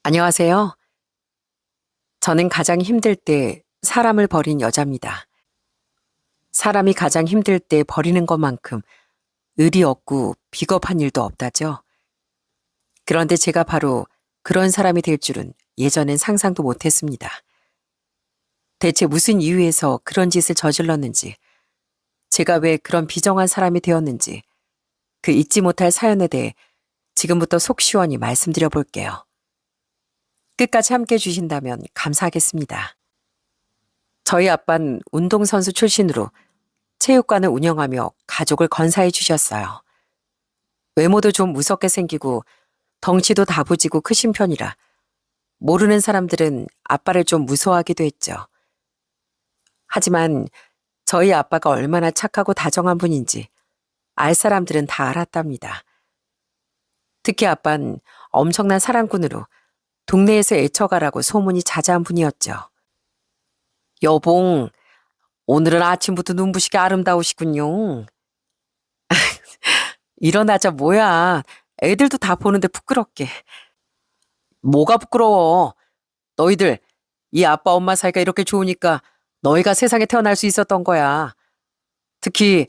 안녕하세요. 저는 가장 힘들 때 사람을 버린 여자입니다. 사람이 가장 힘들 때 버리는 것만큼 의리 없고 비겁한 일도 없다죠. 그런데 제가 바로 그런 사람이 될 줄은 예전엔 상상도 못했습니다. 대체 무슨 이유에서 그런 짓을 저질렀는지, 제가 왜 그런 비정한 사람이 되었는지, 그 잊지 못할 사연에 대해 지금부터 속 시원히 말씀드려 볼게요. 끝까지 함께 해주신다면 감사하겠습니다. 저희 아빠는 운동선수 출신으로 체육관을 운영하며 가족을 건사해 주셨어요. 외모도 좀 무섭게 생기고 덩치도 다부지고 크신 편이라 모르는 사람들은 아빠를 좀 무서워하기도 했죠. 하지만 저희 아빠가 얼마나 착하고 다정한 분인지 알 사람들은 다 알았답니다. 특히 아빠는 엄청난 사랑꾼으로 동네에서 애처가라고 소문이 자자한 분이었죠. 여봉, 오늘은 아침부터 눈부시게 아름다우시군요. 일어나자 뭐야. 애들도 다 보는데 부끄럽게. 뭐가 부끄러워. 너희들 이 아빠 엄마 사이가 이렇게 좋으니까 너희가 세상에 태어날 수 있었던 거야. 특히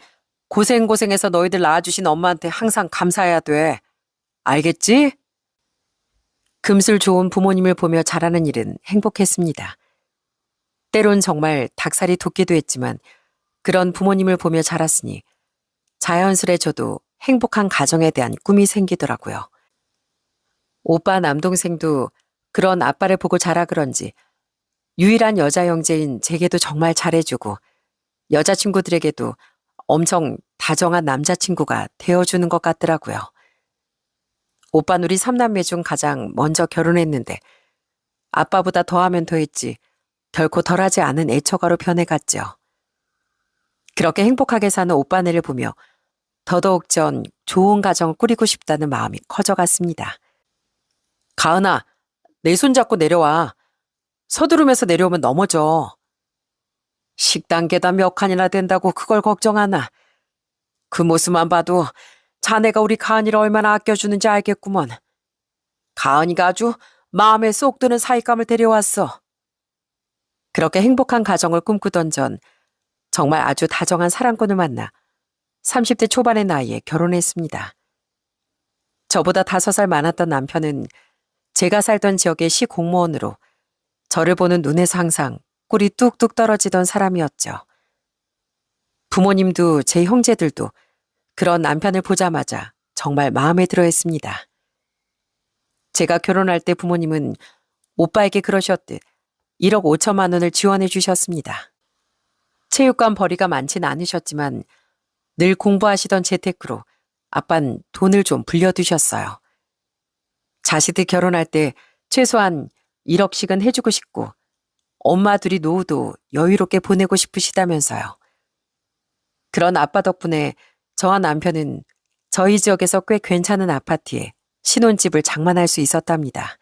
고생고생해서 너희들 낳아주신 엄마한테 항상 감사해야 돼. 알겠지? 금슬 좋은 부모님을 보며 자라는 일은 행복했습니다. 때론 정말 닭살이 돋기도 했지만 그런 부모님을 보며 자랐으니 자연스레 저도 행복한 가정에 대한 꿈이 생기더라고요. 오빠 남동생도 그런 아빠를 보고 자라 그런지 유일한 여자 형제인 제게도 정말 잘해주고 여자친구들에게도 엄청 다정한 남자친구가 되어주는 것 같더라고요. 오빠는 우리 3남매 중 가장 먼저 결혼했는데 아빠보다 더하면 더했지 결코 덜하지 않은 애처가로 변해갔죠. 그렇게 행복하게 사는 오빠네를 보며 더더욱 전 좋은 가정을 꾸리고 싶다는 마음이 커져갔습니다. 가은아, 내 손 잡고 내려와. 서두르면서 내려오면 넘어져. 식당 계단 몇 칸이나 된다고 그걸 걱정하나. 그 모습만 봐도 자네가 우리 가은이를 얼마나 아껴주는지 알겠구먼. 가은이가 아주 마음에 쏙 드는 사윗감을 데려왔어. 그렇게 행복한 가정을 꿈꾸던 전 정말 아주 다정한 사랑꾼을 만나 30대 초반의 나이에 결혼했습니다. 저보다 5살 많았던 남편은 제가 살던 지역의 시 공무원으로 저를 보는 눈에서 항상 꿀이 뚝뚝 떨어지던 사람이었죠. 부모님도 제 형제들도 그런 남편을 보자마자 정말 마음에 들어 했습니다. 제가 결혼할 때 부모님은 오빠에게 그러셨듯 1억 5천만 원을 지원해 주셨습니다. 체육관 벌이가 많진 않으셨지만 늘 공부하시던 재테크로 아빤 돈을 좀 불려두셨어요. 자식들 결혼할 때 최소한 1억씩은 해주고 싶고 엄마 둘이 노후도 여유롭게 보내고 싶으시다면서요. 그런 아빠 덕분에 저와 남편은 저희 지역에서 꽤 괜찮은 아파트에 신혼집을 장만할 수 있었답니다.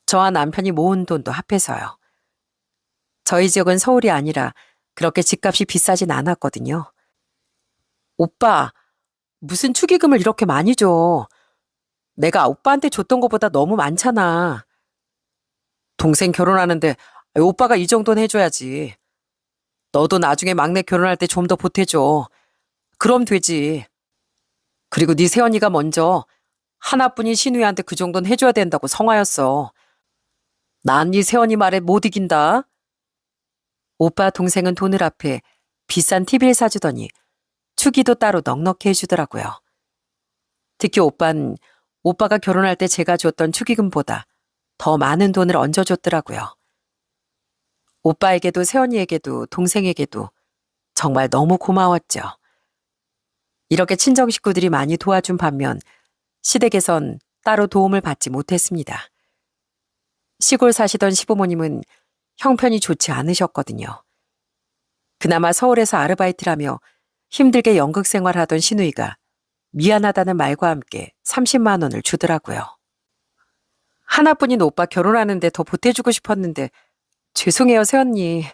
저와 남편이 모은 돈도 합해서요. 저희 지역은 서울이 아니라 그렇게 집값이 비싸진 않았거든요. 오빠, 무슨 축의금을 이렇게 많이 줘. 내가 오빠한테 줬던 것보다 너무 많잖아. 동생 결혼하는데 오빠가 이 정도는 해줘야지. 너도 나중에 막내 결혼할 때 좀 더 보태줘. 그럼 되지. 그리고 네 새언니가 먼저 하나뿐인 신우이한테 그 정도는 해줘야 된다고 성화였어. 난 네 새언니 말에 못 이긴다. 오빠 동생은 돈을 앞에 비싼 TV를 사주더니 축의도 따로 넉넉히 해주더라고요. 특히 오빠는 오빠가 결혼할 때 제가 줬던 축의금보다 더 많은 돈을 얹어줬더라고요. 오빠에게도 새언니에게도 동생에게도 정말 너무 고마웠죠. 이렇게 친정 식구들이 많이 도와준 반면 시댁에선 따로 도움을 받지 못했습니다. 시골 사시던 시부모님은 형편이 좋지 않으셨거든요. 그나마 서울에서 아르바이트를 하며 힘들게 연극 생활하던 시누이가 미안하다는 말과 함께 30만 원을 주더라고요. 하나뿐인 오빠 결혼하는데 더 보태주고 싶었는데 죄송해요, 새언니.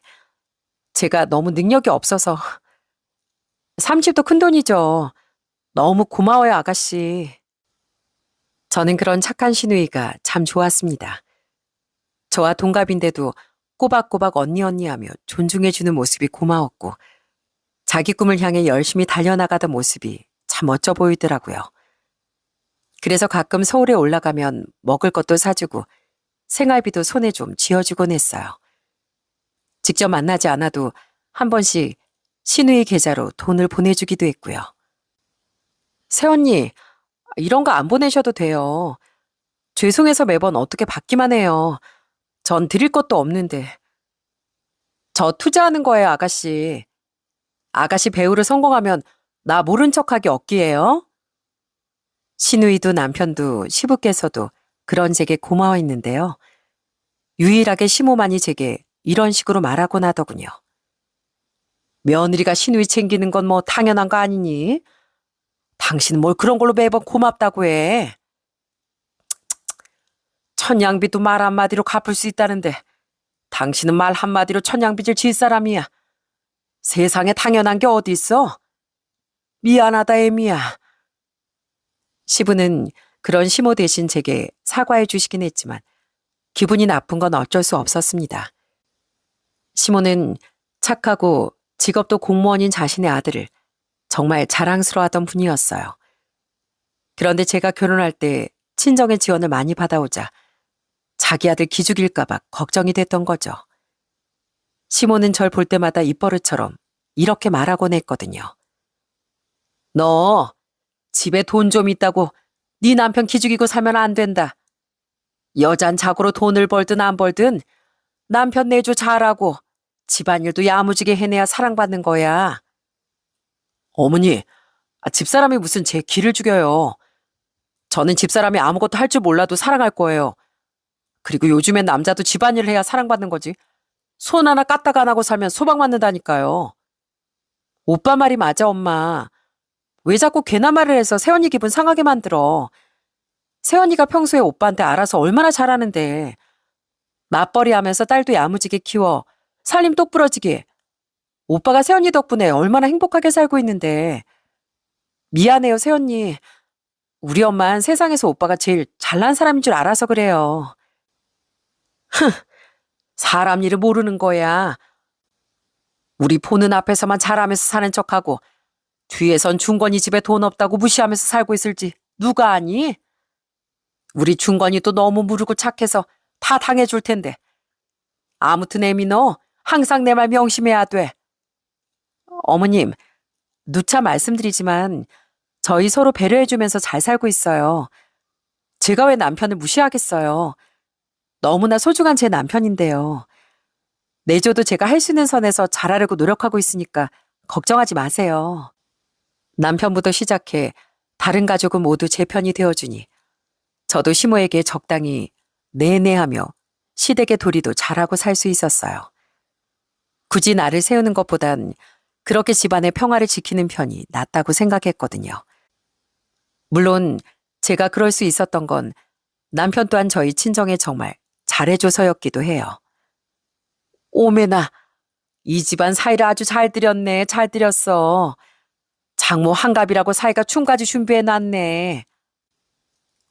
제가 너무 능력이 없어서. 30도 큰 돈이죠. 너무 고마워요, 아가씨. 저는 그런 착한 시누이가 참 좋았습니다. 저와 동갑인데도 꼬박꼬박 언니 하며 존중해주는 모습이 고마웠고 자기 꿈을 향해 열심히 달려나가던 모습이 참 멋져 보이더라고요. 그래서 가끔 서울에 올라가면 먹을 것도 사주고 생활비도 손에 좀 쥐어주곤 했어요. 직접 만나지 않아도 한 번씩 시누이 계좌로 돈을 보내주기도 했고요. 새언니, 이런 거 안 보내셔도 돼요. 죄송해서 매번 어떻게 받기만 해요. 전 드릴 것도 없는데. 저 투자하는 거예요, 아가씨. 아가씨 배우를 성공하면 나 모른 척하기 없기에요. 시누이도 남편도 시부께서도 그런 제게 고마워했는데요. 유일하게 시모만이 제게 이런 식으로 말하곤 하더군요. 며느리가 시누이 챙기는 건 뭐 당연한 거 아니니? 당신은 뭘 그런 걸로 매번 고맙다고 해. 천냥빚도 말 한마디로 갚을 수 있다는데 당신은 말 한마디로 천냥빚을 질 사람이야. 세상에 당연한 게 어디 있어? 미안하다, 애미야. 시부는 그런 시모 대신 제게 사과해 주시긴 했지만 기분이 나쁜 건 어쩔 수 없었습니다. 시모는 착하고 직업도 공무원인 자신의 아들을 정말 자랑스러워하던 분이었어요. 그런데 제가 결혼할 때 친정의 지원을 많이 받아오자 자기 아들 기죽일까봐 걱정이 됐던 거죠. 시모는 절 볼 때마다 입버릇처럼 이렇게 말하곤 했거든요. 너 집에 돈 좀 있다고 네 남편 기죽이고 살면 안 된다. 여잔 자고로 돈을 벌든 안 벌든 남편 내조 잘하고 집안일도 야무지게 해내야 사랑받는 거야. 어머니, 집사람이 무슨 제 기를 죽여요. 저는 집사람이 아무것도 할 줄 몰라도 사랑할 거예요. 그리고 요즘엔 남자도 집안일을 해야 사랑받는 거지. 손 하나 까딱 안 하고 살면 소방맞는다니까요. 오빠 말이 맞아, 엄마. 왜 자꾸 괜한 말을 해서 새언니 기분 상하게 만들어. 새언니가 평소에 오빠한테 알아서 얼마나 잘하는데. 맞벌이 하면서 딸도 야무지게 키워. 살림 똑부러지게. 오빠가 새언니 덕분에 얼마나 행복하게 살고 있는데. 미안해요, 새언니. 우리 엄만 세상에서 오빠가 제일 잘난 사람인 줄 알아서 그래요. 흥, 사람 일을 모르는 거야. 우리 보는 앞에서만 잘하면서 사는 척하고 뒤에선 중건이 집에 돈 없다고 무시하면서 살고 있을지 누가 아니? 우리 중건이도 너무 무르고 착해서 다 당해줄 텐데. 아무튼 애미 너 항상 내 말 명심해야 돼. 어머님, 누차 말씀드리지만 저희 서로 배려해주면서 잘 살고 있어요. 제가 왜 남편을 무시하겠어요. 너무나 소중한 제 남편인데요. 내조도 제가 할 수 있는 선에서 잘하려고 노력하고 있으니까 걱정하지 마세요. 남편부터 시작해 다른 가족은 모두 제 편이 되어주니 저도 시모에게 적당히 내내하며 시댁의 도리도 잘하고 살 수 있었어요. 굳이 나를 세우는 것보단 그렇게 집안의 평화를 지키는 편이 낫다고 생각했거든요. 물론 제가 그럴 수 있었던 건 남편 또한 저희 친정에 정말 잘해줘서였기도 해요. 오메나, 이 집안 사이를 아주 잘 들였네, 잘 들였어. 장모 한갑이라고 사이가 춤까지 준비해놨네.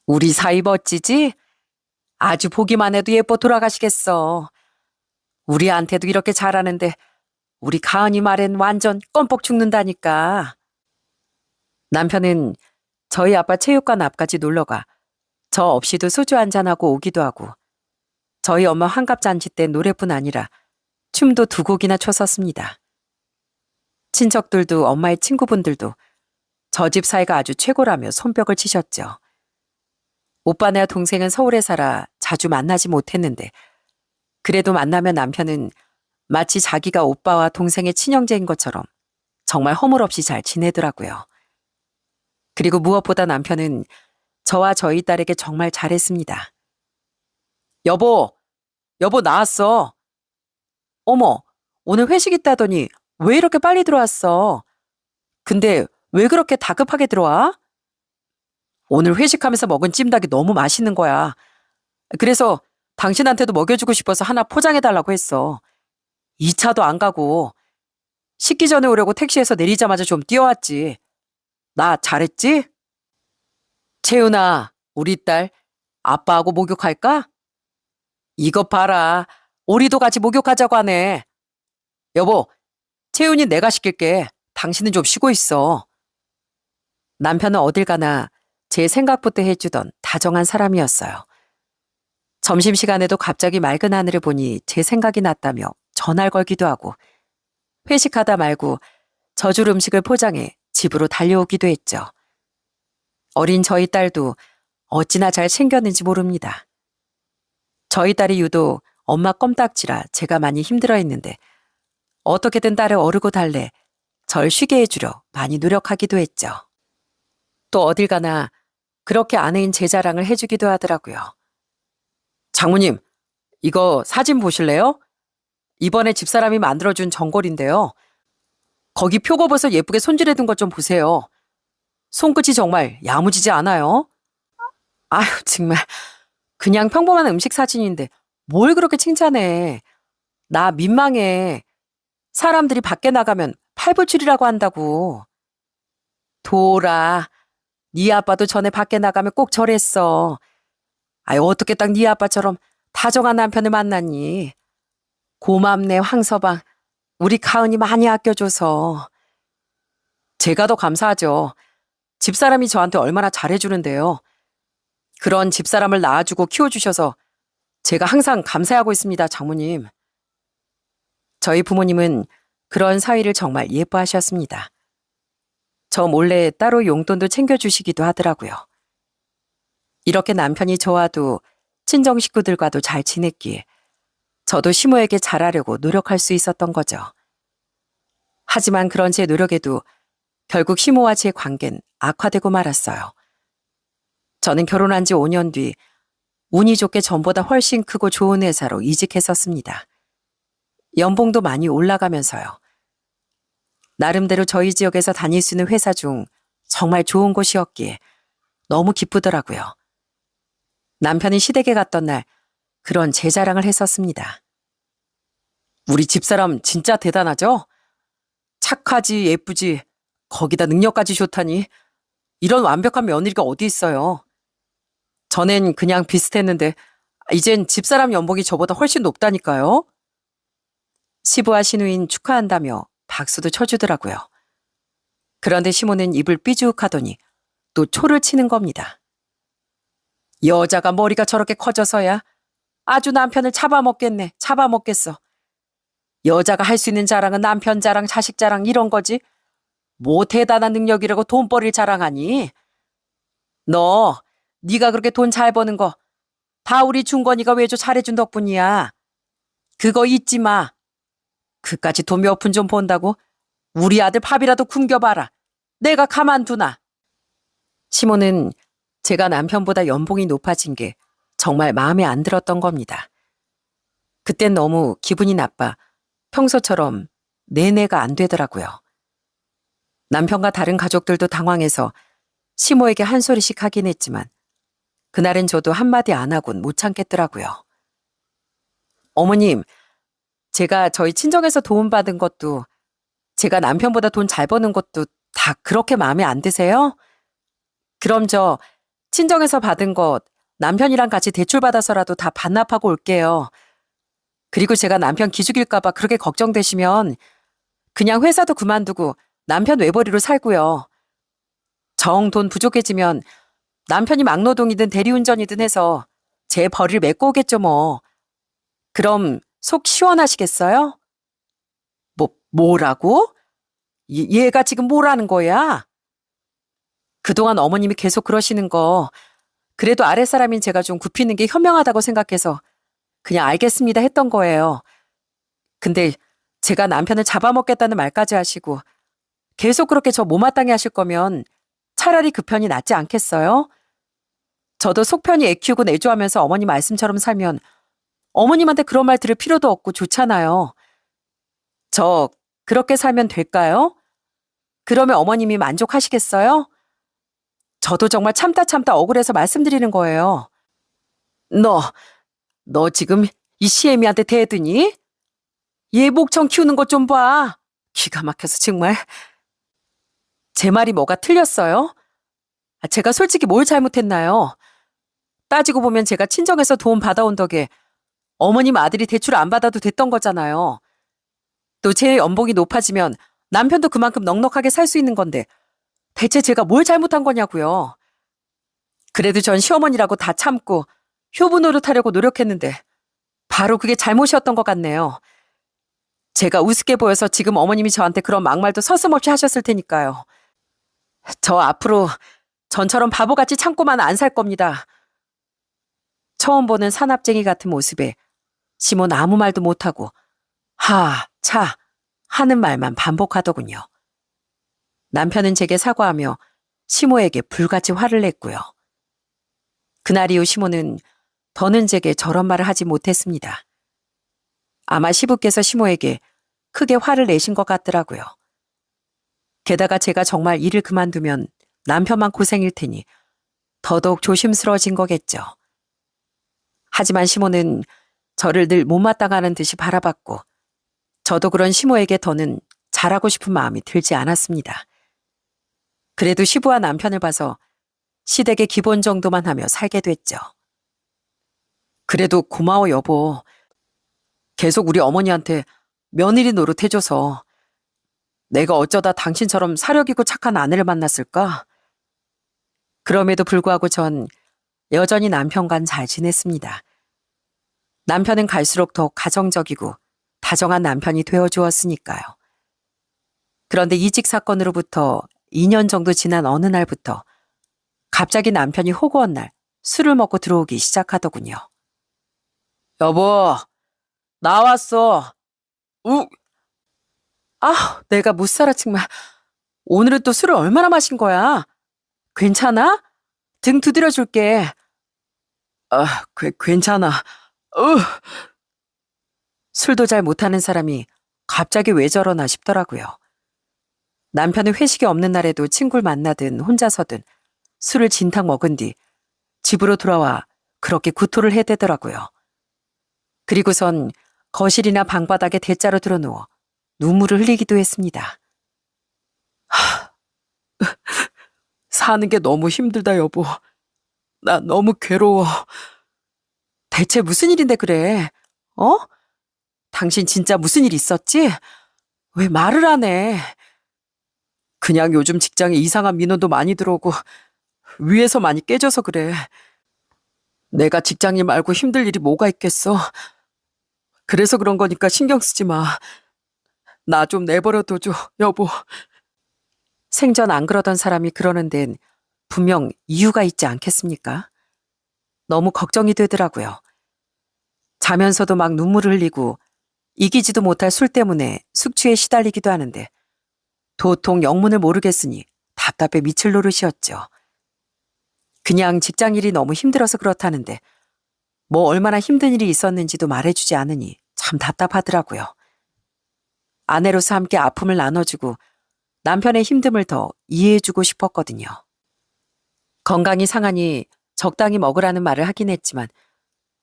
우리 사이 멋지지? 아주 보기만 해도 예뻐 돌아가시겠어. 우리한테도 이렇게 잘하는데 우리 가은이 말엔 완전 껌뻑 죽는다니까. 남편은 저희 아빠 체육관 앞까지 놀러가 저 없이도 소주 한잔하고 오기도 하고 저희 엄마 환갑잔치 때 노래뿐 아니라 춤도 2곡이나 췄었습니다. 친척들도 엄마의 친구분들도 저 집 사이가 아주 최고라며 손뼉을 치셨죠. 오빠나 동생은 서울에 살아 자주 만나지 못했는데 그래도 만나면 남편은 마치 자기가 오빠와 동생의 친형제인 것처럼 정말 허물없이 잘 지내더라고요. 그리고 무엇보다 남편은 저와 저희 딸에게 정말 잘했습니다. 여보 나왔어. 어머, 오늘 회식 있다더니 왜 이렇게 빨리 들어왔어? 근데 왜 그렇게 다급하게 들어와? 오늘 회식하면서 먹은 찜닭이 너무 맛있는 거야. 그래서 당신한테도 먹여주고 싶어서 하나 포장해달라고 했어. 2차도 안 가고 식기 전에 오려고 택시에서 내리자마자 좀 뛰어왔지. 나 잘했지? 채윤아, 우리 딸 아빠하고 목욕할까? 이것 봐라. 우리도 같이 목욕하자고 하네. 여보, 채윤이 내가 시킬게. 당신은 좀 쉬고 있어. 남편은 어딜 가나 제 생각부터 해주던 다정한 사람이었어요. 점심시간에도 갑자기 맑은 하늘을 보니 제 생각이 났다며 전화를 걸기도 하고 회식하다 말고 져줄 음식을 포장해 집으로 달려오기도 했죠. 어린 저희 딸도 어찌나 잘 챙겼는지 모릅니다. 저희 딸이 유독 엄마 껌딱지라 제가 많이 힘들어했는데 어떻게든 딸을 어르고 달래 절 쉬게 해주려 많이 노력하기도 했죠. 또 어딜 가나 그렇게 아내인 제 자랑을 해주기도 하더라고요. 장모님, 이거 사진 보실래요? 이번에 집사람이 만들어준 전골인데요. 거기 표고버섯 예쁘게 손질해둔 것 좀 보세요. 손끝이 정말 야무지지 않아요? 아휴, 정말. 그냥 평범한 음식 사진인데 뭘 그렇게 칭찬해. 나 민망해. 사람들이 밖에 나가면 팔불출이라고 한다고. 도라, 네 아빠도 전에 밖에 나가면 꼭 저랬어. 아유, 어떻게 딱 네 아빠처럼 다정한 남편을 만났니? 고맙네, 황서방. 우리 가은이 많이 아껴줘서. 제가 더 감사하죠. 집사람이 저한테 얼마나 잘해주는데요. 그런 집사람을 낳아주고 키워주셔서 제가 항상 감사하고 있습니다, 장모님. 저희 부모님은 그런 사위를 정말 예뻐하셨습니다. 저 몰래 따로 용돈도 챙겨주시기도 하더라고요. 이렇게 남편이 저와도 친정 식구들과도 잘 지냈기에 저도 시모에게 잘하려고 노력할 수 있었던 거죠. 하지만 그런 제 노력에도 결국 시모와 제 관계는 악화되고 말았어요. 저는 결혼한 지 5년 뒤 운이 좋게 전보다 훨씬 크고 좋은 회사로 이직했었습니다. 연봉도 많이 올라가면서요. 나름대로 저희 지역에서 다닐 수 있는 회사 중 정말 좋은 곳이었기에 너무 기쁘더라고요. 남편이 시댁에 갔던 날 그런 제 자랑을 했었습니다. 우리 집사람 진짜 대단하죠? 착하지 예쁘지 거기다 능력까지 좋다니 이런 완벽한 며느리가 어디 있어요. 전엔 그냥 비슷했는데 이젠 집사람 연봉이 저보다 훨씬 높다니까요. 시부와 시누인 축하한다며 박수도 쳐주더라고요. 그런데 시모는 입을 삐죽하더니 또 초를 치는 겁니다. 여자가 머리가 저렇게 커져서야 아주 남편을 잡아먹겠네. 잡아먹겠어. 여자가 할 수 있는 자랑은 남편 자랑, 자식 자랑 이런 거지. 뭐 대단한 능력이라고 돈벌이를 자랑하니? 네가 그렇게 돈 잘 버는 거 다 우리 중건이가 외조 잘해준 덕분이야. 그거 잊지 마. 그까지 돈 몇 푼 좀 번다고 우리 아들 밥이라도 굶겨봐라. 내가 가만두나. 시모는 제가 남편보다 연봉이 높아진 게 정말 마음에 안 들었던 겁니다. 그땐 너무 기분이 나빠 평소처럼 내내가 안 되더라고요. 남편과 다른 가족들도 당황해서 시모에게 한 소리씩 하긴 했지만 그날은 저도 한마디 안 하곤 못 참겠더라고요. 어머님, 제가 저희 친정에서 도움받은 것도 제가 남편보다 돈 잘 버는 것도 다 그렇게 마음에 안 드세요? 그럼 저 친정에서 받은 것 남편이랑 같이 대출받아서라도 다 반납하고 올게요. 그리고 제가 남편 기죽일까봐 그렇게 걱정되시면 그냥 회사도 그만두고 남편 외벌이로 살고요. 정 돈 부족해지면 남편이 막노동이든 대리운전이든 해서 제 벌이를 메꿔 오겠죠 뭐. 그럼 속 시원하시겠어요? 뭐라고? 얘가 지금 뭐라는 거야? 그동안 어머님이 계속 그러시는 거 그래도 아랫사람인 제가 좀 굽히는 게 현명하다고 생각해서 그냥 알겠습니다 했던 거예요. 근데 제가 남편을 잡아먹겠다는 말까지 하시고 계속 그렇게 저 못마땅해 하실 거면 차라리 그 편이 낫지 않겠어요? 저도 속편히 애 키우고 내조하면서 어머니 말씀처럼 살면 어머님한테 그런 말 들을 필요도 없고 좋잖아요. 저 그렇게 살면 될까요? 그러면 어머님이 만족하시겠어요? 저도 정말 참다 억울해서 말씀드리는 거예요. 너 지금 이 시애미한테 대드니? 얘 목청 키우는 것 좀 봐. 기가 막혀서 정말. 제 말이 뭐가 틀렸어요? 제가 솔직히 뭘 잘못했나요? 따지고 보면 제가 친정에서 도움 받아온 덕에 어머님 아들이 대출 안 받아도 됐던 거잖아요. 또 제 연봉이 높아지면 남편도 그만큼 넉넉하게 살 수 있는 건데 대체 제가 뭘 잘못한 거냐고요. 그래도 전 시어머니라고 다 참고 효부 노릇하려고 노력했는데 바로 그게 잘못이었던 것 같네요. 제가 우습게 보여서 지금 어머님이 저한테 그런 막말도 서슴없이 하셨을 테니까요. 저 앞으로 전처럼 바보같이 참고만 안 살 겁니다. 처음 보는 사납쟁이 같은 모습에 시몬 아무 말도 못하고 하, 차 하는 말만 반복하더군요. 남편은 제게 사과하며 시모에게 불같이 화를 냈고요. 그날 이후 시모는 더는 제게 저런 말을 하지 못했습니다. 아마 시부께서 시모에게 크게 화를 내신 것 같더라고요. 게다가 제가 정말 일을 그만두면 남편만 고생일 테니 더더욱 조심스러워진 거겠죠. 하지만 시모는 저를 늘 못마땅하는 듯이 바라봤고 저도 그런 시모에게 더는 잘하고 싶은 마음이 들지 않았습니다. 그래도 시부와 남편을 봐서 시댁의 기본 정도만 하며 살게 됐죠. 그래도 고마워 여보. 계속 우리 어머니한테 며느리 노릇해줘서 내가 어쩌다 당신처럼 사려기고 착한 아내를 만났을까? 그럼에도 불구하고 전 여전히 남편과는 잘 지냈습니다. 남편은 갈수록 더 가정적이고 다정한 남편이 되어주었으니까요. 그런데 이직 사건으로부터 2년 정도 지난 어느 날부터 갑자기 남편이 호구한 날 술을 먹고 들어오기 시작하더군요. 여보, 나왔어. 내가 못 살아 정말. 오늘은 또 술을 얼마나 마신 거야? 괜찮아? 등 두드려 줄게. 괜찮아. 술도 잘 못하는 사람이 갑자기 왜 저러나 싶더라고요. 남편은 회식이 없는 날에도 친구를 만나든 혼자서든 술을 진탕 먹은 뒤 집으로 돌아와 그렇게 구토를 해대더라고요. 그리고선 거실이나 방바닥에 대자로 드러누워 눈물을 흘리기도 했습니다. 사는 게 너무 힘들다 여보. 나 너무 괴로워. 대체 무슨 일인데 그래? 당신 진짜 무슨 일 있었지? 왜 말을 안 해? 그냥 요즘 직장에 이상한 민원도 많이 들어오고 위에서 많이 깨져서 그래. 내가 직장일 말고 힘들 일이 뭐가 있겠어? 그래서 그런 거니까 신경 쓰지 마. 나 좀 내버려 둬줘, 여보. 생전 안 그러던 사람이 그러는 데는 분명 이유가 있지 않겠습니까? 너무 걱정이 되더라고요. 자면서도 막 눈물을 흘리고 이기지도 못할 술 때문에 숙취에 시달리기도 하는데 도통 영문을 모르겠으니 답답해 미칠 노릇이었죠. 그냥 직장일이 너무 힘들어서 그렇다는데 뭐 얼마나 힘든 일이 있었는지도 말해주지 않으니 참 답답하더라고요. 아내로서 함께 아픔을 나눠주고 남편의 힘듦을 더 이해해주고 싶었거든요. 건강이 상하니 적당히 먹으라는 말을 하긴 했지만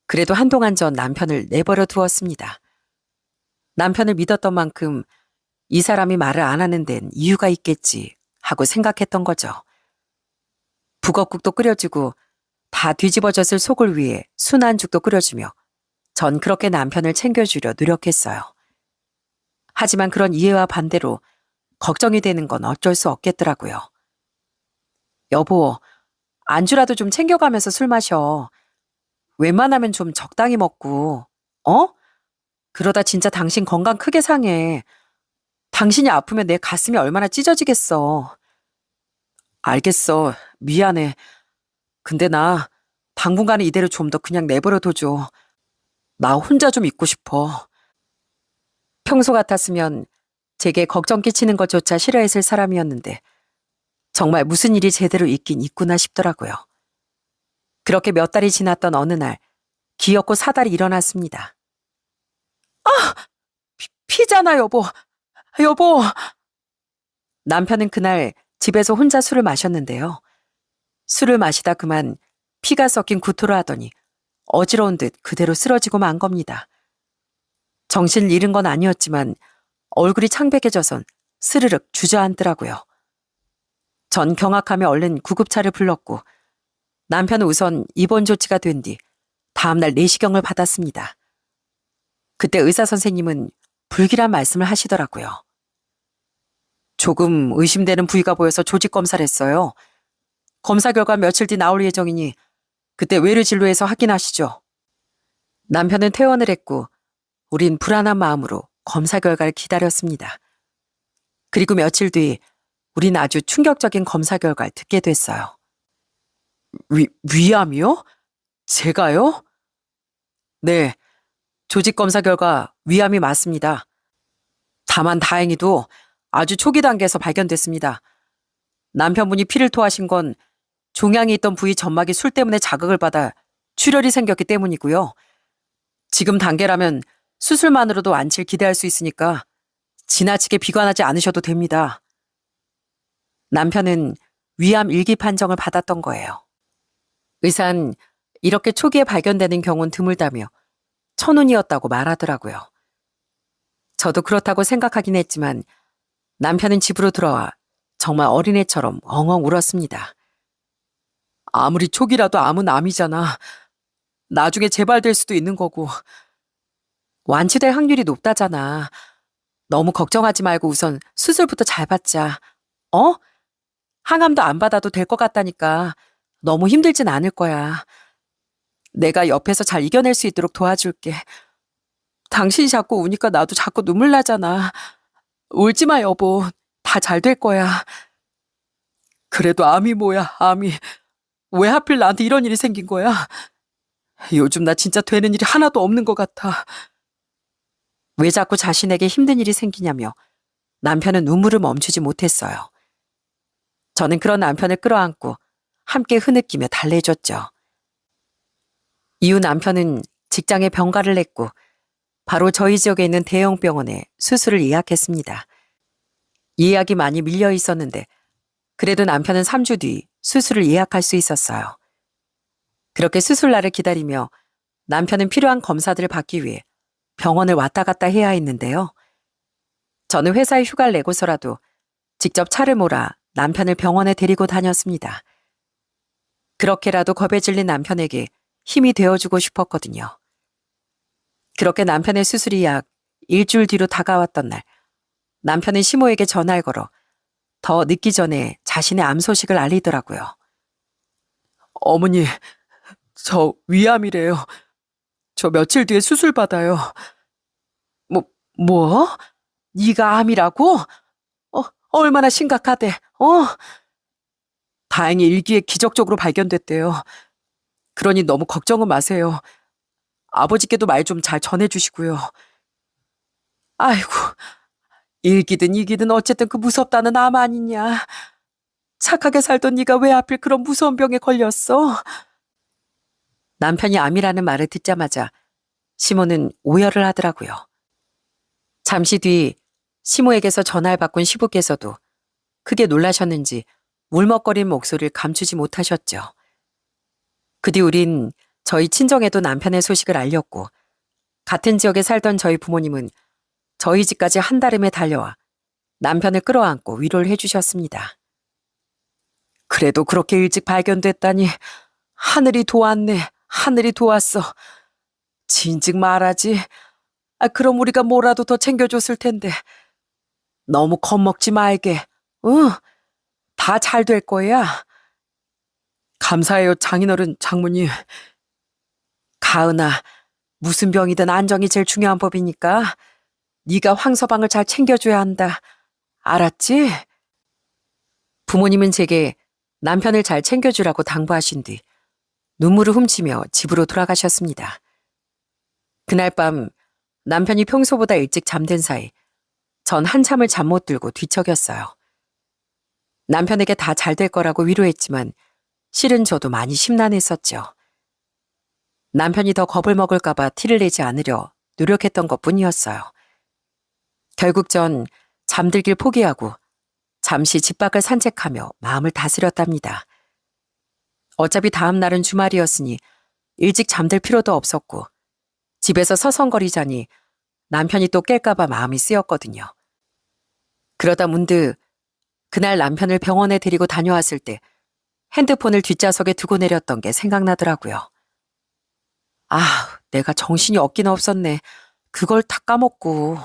그래도 한동안 전 남편을 내버려 두었습니다. 남편을 믿었던 만큼 이 사람이 말을 안 하는 데는 이유가 있겠지 하고 생각했던 거죠. 북엇국도 끓여주고 다 뒤집어졌을 속을 위해 순한죽도 끓여주며 전 그렇게 남편을 챙겨주려 노력했어요. 하지만 그런 이해와 반대로 걱정이 되는 건 어쩔 수 없겠더라고요. 여보, 안주라도 좀 챙겨가면서 술 마셔. 웬만하면 좀 적당히 먹고, 그러다 진짜 당신 건강 크게 상해. 당신이 아프면 내 가슴이 얼마나 찢어지겠어. 알겠어. 미안해. 근데 나 당분간은 이대로 좀 더 그냥 내버려 둬줘. 나 혼자 좀 있고 싶어. 평소 같았으면 제게 걱정 끼치는 것조차 싫어했을 사람이었는데 정말 무슨 일이 제대로 있긴 있구나 싶더라고요. 그렇게 몇 달이 지났던 어느 날 기어코 사달이 일어났습니다. 피잖아 여보. 여보. 남편은 그날 집에서 혼자 술을 마셨는데요. 술을 마시다 그만 피가 섞인 구토를 하더니 어지러운 듯 그대로 쓰러지고 만 겁니다. 정신을 잃은 건 아니었지만 얼굴이 창백해져선 스르륵 주저앉더라고요. 전 경악하며 얼른 구급차를 불렀고 남편은 우선 입원 조치가 된 뒤 다음날 내시경을 받았습니다. 그때 의사 선생님은 불길한 말씀을 하시더라고요. 조금 의심되는 부위가 보여서 조직 검사를 했어요. 검사 결과 며칠 뒤 나올 예정이니 그때 외래 진료에서 확인하시죠. 남편은 퇴원을 했고 우린 불안한 마음으로 검사 결과를 기다렸습니다. 그리고 며칠 뒤 우린 아주 충격적인 검사 결과를 듣게 됐어요. 위암이요? 제가요? 네, 조직 검사 결과 위암이 맞습니다. 다만 다행히도 아주 초기 단계에서 발견됐습니다. 남편분이 피를 토하신 건 종양이 있던 부위 점막이 술 때문에 자극을 받아 출혈이 생겼기 때문이고요. 지금 단계라면 수술만으로도 완치를 기대할 수 있으니까 지나치게 비관하지 않으셔도 됩니다. 남편은 위암 1기 판정을 받았던 거예요. 의사는 이렇게 초기에 발견되는 경우는 드물다며 천운이었다고 말하더라고요. 저도 그렇다고 생각하긴 했지만 남편은 집으로 들어와 정말 어린애처럼 엉엉 울었습니다. 아무리 초기라도 암은 암이잖아. 나중에 재발될 수도 있는 거고. 완치될 확률이 높다잖아. 너무 걱정하지 말고 우선 수술부터 잘 받자. 어? 항암도 안 받아도 될 것 같다니까. 너무 힘들진 않을 거야. 내가 옆에서 잘 이겨낼 수 있도록 도와줄게. 당신이 자꾸 우니까 나도 자꾸 눈물 나잖아. 울지 마, 여보. 다 잘 될 거야. 그래도 암이 뭐야, 암이. 왜 하필 나한테 이런 일이 생긴 거야? 요즘 나 진짜 되는 일이 하나도 없는 것 같아. 왜 자꾸 자신에게 힘든 일이 생기냐며 남편은 눈물을 멈추지 못했어요. 저는 그런 남편을 끌어안고 함께 흐느끼며 달래줬죠. 이후 남편은 직장에 병가를 냈고 바로 저희 지역에 있는 대형 병원에 수술을 예약했습니다. 예약이 많이 밀려 있었는데 그래도 남편은 3주 뒤 수술을 예약할 수 있었어요. 그렇게 수술 날을 기다리며 남편은 필요한 검사들을 받기 위해 병원을 왔다 갔다 해야 했는데요. 저는 회사에 휴가를 내고서라도 직접 차를 몰아 남편을 병원에 데리고 다녔습니다. 그렇게라도 겁에 질린 남편에게 힘이 되어주고 싶었거든요. 그렇게 남편의 수술이 약 일주일 뒤로 다가왔던 날, 남편은 시모에게 전화를 걸어 더 늦기 전에 자신의 암 소식을 알리더라고요. 어머니, 저 위암이래요. 저 며칠 뒤에 수술 받아요. 뭐? 네가 암이라고? 얼마나 심각하대, 다행히 일기에 기적적으로 발견됐대요. 그러니 너무 걱정은 마세요. 아버지께도 말 좀 잘 전해주시고요. 아이고, 일기든 이기든 어쨌든 그 무섭다는 암 아니냐. 착하게 살던 네가 왜 하필 그런 무서운 병에 걸렸어? 남편이 암이라는 말을 듣자마자 시모는 오열을 하더라고요. 잠시 뒤 시모에게서 전화를 바꾼 시부께서도 크게 놀라셨는지 울먹거리는 목소리를 감추지 못하셨죠. 그 뒤 우린 저희 친정에도 남편의 소식을 알렸고 같은 지역에 살던 저희 부모님은 저희 집까지 한달음에 달려와 남편을 끌어안고 위로를 해주셨습니다. 그래도 그렇게 일찍 발견됐다니 하늘이 도왔네. 하늘이 도왔어. 진즉 말하지. 그럼 우리가 뭐라도 더 챙겨줬을 텐데. 너무 겁먹지 말게. 응, 다 잘 될 거야. 감사해요, 장인어른, 장모님. 가은아, 무슨 병이든 안정이 제일 중요한 법이니까 네가 황서방을 잘 챙겨줘야 한다. 알았지? 부모님은 제게 남편을 잘 챙겨주라고 당부하신 뒤 눈물을 훔치며 집으로 돌아가셨습니다. 그날 밤 남편이 평소보다 일찍 잠든 사이 전 한참을 잠 못 들고 뒤척였어요. 남편에게 다 잘 될 거라고 위로했지만 실은 저도 많이 심란했었죠. 남편이 더 겁을 먹을까 봐 티를 내지 않으려 노력했던 것뿐이었어요. 결국 전 잠들길 포기하고 잠시 집 밖을 산책하며 마음을 다스렸답니다. 어차피 다음 날은 주말이었으니 일찍 잠들 필요도 없었고 집에서 서성거리자니 남편이 또 깰까 봐 마음이 쓰였거든요. 그러다 문득 그날 남편을 병원에 데리고 다녀왔을 때 핸드폰을 뒷좌석에 두고 내렸던 게 생각나더라고요. 내가 정신이 없긴 없었네. 그걸 다 까먹고.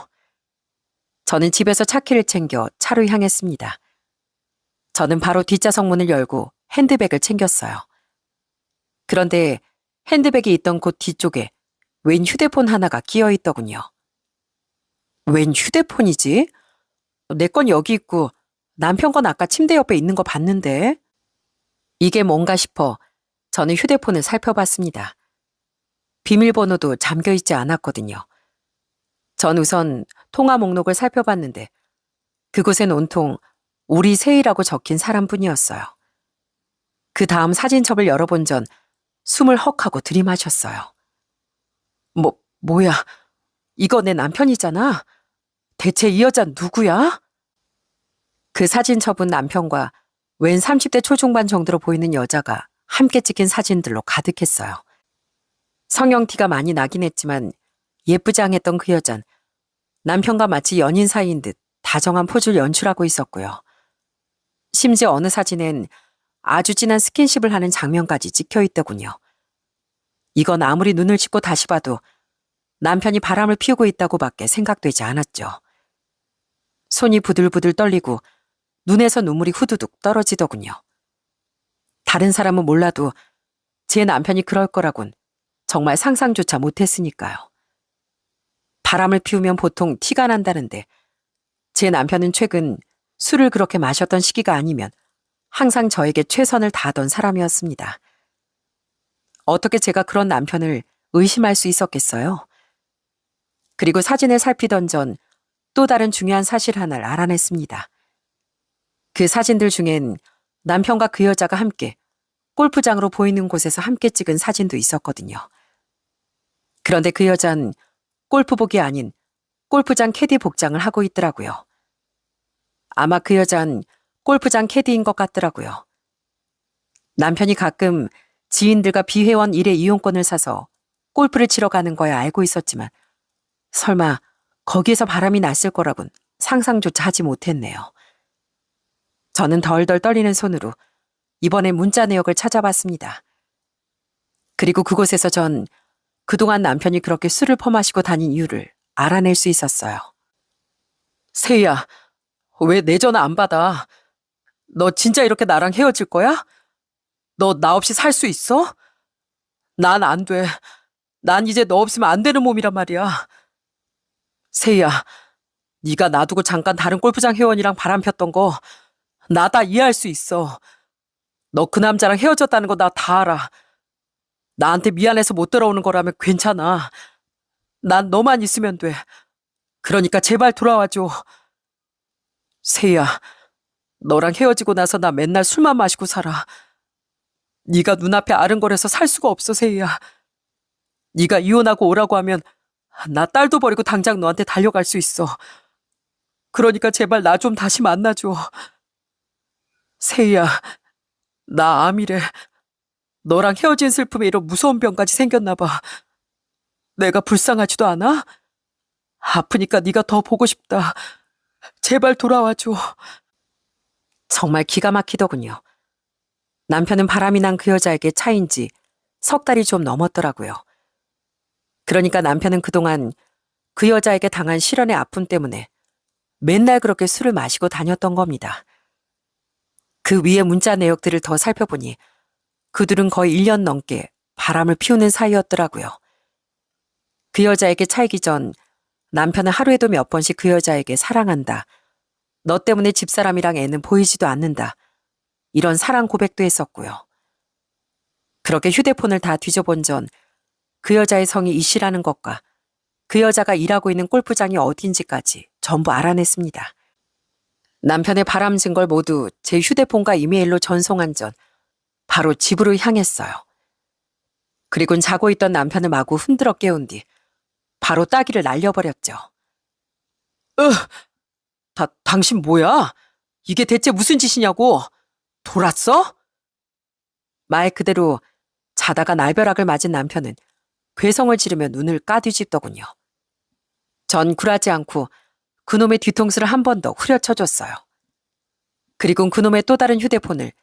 저는 집에서 차키를 챙겨 차로 향했습니다. 저는 바로 뒷좌석 문을 열고 핸드백을 챙겼어요. 그런데 핸드백이 있던 곳 뒤쪽에 웬 휴대폰 하나가 끼어 있더군요. 웬 휴대폰이지? 내 건 여기 있고 남편 건 아까 침대 옆에 있는 거 봤는데? 이게 뭔가 싶어 저는 휴대폰을 살펴봤습니다. 비밀번호도 잠겨 있지 않았거든요. 전 우선 통화 목록을 살펴봤는데 그곳엔 온통 우리 세이라고 적힌 사람뿐이었어요. 그 다음 사진첩을 열어본 전 숨을 헉하고 들이마셨어요. 뭐야? 이거 내 남편이잖아? 대체 이 여자 누구야? 그 사진첩은 남편과 웬 30대 초중반 정도로 보이는 여자가 함께 찍힌 사진들로 가득했어요. 성형티가 많이 나긴 했지만 예쁘장했던 그 여잔 남편과 마치 연인 사이인 듯 다정한 포즈를 연출하고 있었고요. 심지어 어느 사진엔 아주 진한 스킨십을 하는 장면까지 찍혀 있더군요. 이건 아무리 눈을 씻고 다시 봐도 남편이 바람을 피우고 있다고밖에 생각되지 않았죠. 손이 부들부들 떨리고 눈에서 눈물이 후두둑 떨어지더군요. 다른 사람은 몰라도 제 남편이 그럴 거라곤 정말 상상조차 못했으니까요. 바람을 피우면 보통 티가 난다는데 제 남편은 최근 술을 그렇게 마셨던 시기가 아니면 항상 저에게 최선을 다하던 사람이었습니다. 어떻게 제가 그런 남편을 의심할 수 있었겠어요? 그리고 사진을 살피던 전 또 다른 중요한 사실 하나를 알아냈습니다. 그 사진들 중엔 남편과 그 여자가 함께 골프장으로 보이는 곳에서 함께 찍은 사진도 있었거든요. 그런데 그 여잔 골프복이 아닌 골프장 캐디 복장을 하고 있더라고요. 아마 그 여잔 골프장 캐디인 것 같더라고요. 남편이 가끔 지인들과 비회원 일회 이용권을 사서 골프를 치러 가는 거야 알고 있었지만 설마 거기에서 바람이 났을 거라곤 상상조차 하지 못했네요. 저는 덜덜 떨리는 손으로 이번에 문자 내역을 찾아봤습니다. 그리고 그곳에서 전 그동안 남편이 그렇게 술을 퍼마시고 다닌 이유를 알아낼 수 있었어요. 세희야, 왜 내 전화 안 받아? 너 진짜 이렇게 나랑 헤어질 거야? 너 나 없이 살 수 있어? 난 안 돼. 난 이제 너 없으면 안 되는 몸이란 말이야. 세희야, 네가 놔두고 잠깐 다른 골프장 회원이랑 바람 폈던 거 나 다 이해할 수 있어. 너 그 남자랑 헤어졌다는 거 나 다 알아. 나한테 미안해서 못 들어오는 거라면 괜찮아. 난 너만 있으면 돼. 그러니까 제발 돌아와줘. 세희야, 너랑 헤어지고 나서 나 맨날 술만 마시고 살아. 네가 눈앞에 아른거려서 살 수가 없어, 세희야. 네가 이혼하고 오라고 하면 나 딸도 버리고 당장 너한테 달려갈 수 있어. 그러니까 제발 나 좀 다시 만나줘. 세희야, 나 암이래. 너랑 헤어진 슬픔에 이런 무서운 병까지 생겼나 봐. 내가 불쌍하지도 않아? 아프니까 네가 더 보고 싶다. 제발 돌아와줘. 정말 기가 막히더군요. 남편은 바람이 난 그 여자에게 차인 지 석 달이 좀 넘었더라고요. 그러니까 남편은 그동안 그 여자에게 당한 실연의 아픔 때문에 맨날 그렇게 술을 마시고 다녔던 겁니다. 그 위에 문자 내역들을 더 살펴보니 그들은 거의 1년 넘게 바람을 피우는 사이였더라고요. 그 여자에게 차이기 전 남편은 하루에도 몇 번씩 그 여자에게 사랑한다. 너 때문에 집사람이랑 애는 보이지도 않는다. 이런 사랑 고백도 했었고요. 그렇게 휴대폰을 다 뒤져본 전 그 여자의 성이 이 씨라는 것과 그 여자가 일하고 있는 골프장이 어딘지까지 전부 알아냈습니다. 남편의 바람 증거를 모두 제 휴대폰과 이메일로 전송한 전 바로 집으로 향했어요. 그리곤 자고 있던 남편을 마구 흔들어 깨운 뒤 바로 따귀를 날려버렸죠. 당신 뭐야? 이게 대체 무슨 짓이냐고? 돌았어? 말 그대로 자다가 날벼락을 맞은 남편은 괴성을 지르며 눈을 까뒤집더군요. 전 굴하지 않고 그놈의 뒤통수를 한 번 더 후려쳐줬어요. 그리곤 그놈의 또 다른 휴대폰을